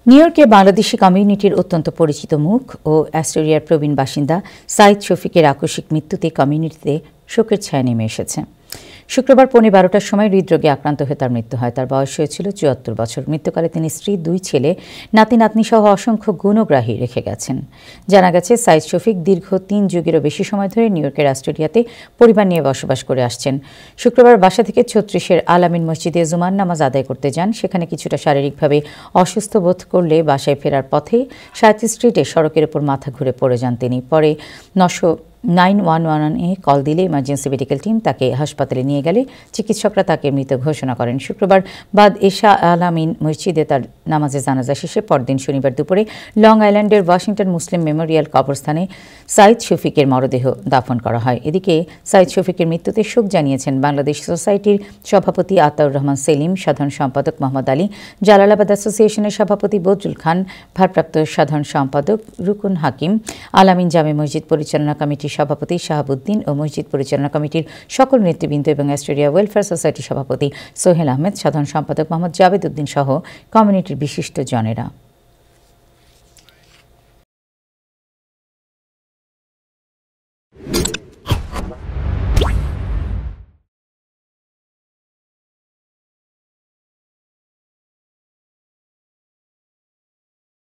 New ইয়র্কে বাংলাদেশি কমিউনিটির অত্যন্ত পরিচিত মুখ ও অ্যাস্টোরিয়ার প্রবীণ বাসিন্দা সাইদ শফিকের আকস্মিক মৃত্যুতে কমিউনিটিতে শোকের ছায়া নেমে এসেছে। শুক্রবার 12:15টার সময় হৃদরোগে আক্রান্ত হয়ে তার মৃত্যু হয়। তার বয়স হয়েছিল 74 বছর। মৃত্যুকালে তিনি স্ত্রী, 2 ছেলে, নাতি-নাতনি সহ অসংখ্য গুণগ্রাহী রেখে গেছেন। জানা গেছে, সাইদ শফিক দীর্ঘ 3 যুগেরও বেশি সময় ধরে নিউ ইয়র্কের অ্যাস্টোরিয়াতে পরিবার নিয়ে বসবাস করে আসছেন। শুক্রবার বাসা থেকে 36-এর আল আমিন মসজিদে জুমার নামাজ আদায় করতে যান। সেখানে কিছুটা শারীরিকভাবে অসুস্থ বোধ করলে বাসায় ফেরার পথে 37 স্ট্রিটে সড়কের উপর মাথা ঘুরে পড়ে যান তিনি। পরে 911-এ কল দিলে ইমার্জেন্সি মেডিকেল টিম তাকে হাসপাতালে নিয়ে গেলে চিকিৎসকরা তাকে মৃত ঘোষণা করেন। শুক্রবার বাদ এশা আল আমিন মসজিদে তার নামাজে জানাজা শেষে পরদিন শনিবার দুপুরে লং আইল্যান্ডের ওয়াশিংটন মুসলিম মেমোরিয়াল কবরস্থানে সাইদ শফিকের মরদেহ দাফন করা হয়। এদিকে সাইদ শফিকের মৃত্যুতে শোক জানিয়েছেন বাংলাদেশ সোসাইটির সভাপতি আতাউর রহমান সেলিম, সাধারণ সম্পাদক মোহাম্মদ আলী, জালালাবাদ অ্যাসোসিয়েশনের সভাপতি বজলুল খান, ভারপ্রাপ্ত সাধারণ সম্পাদক রুকুন হাকিম, আল আমিন জামে মসজিদ পরিচালনা কমিটির সভাপতি শাহাবুদ্দিন ও মসজিদ পরিচালনা কমিটির সকল নেতৃবৃন্দ এবং অ্যাস্টোরিয়া ওয়েলফেয়ার সোসাইটির সভাপতি সোহেল আহমেদ, সাধারণ সম্পাদক মোহাম্মদ জাবেদ উদ্দিন সহ কমিউনিটির বিশিষ্ট জনেরা।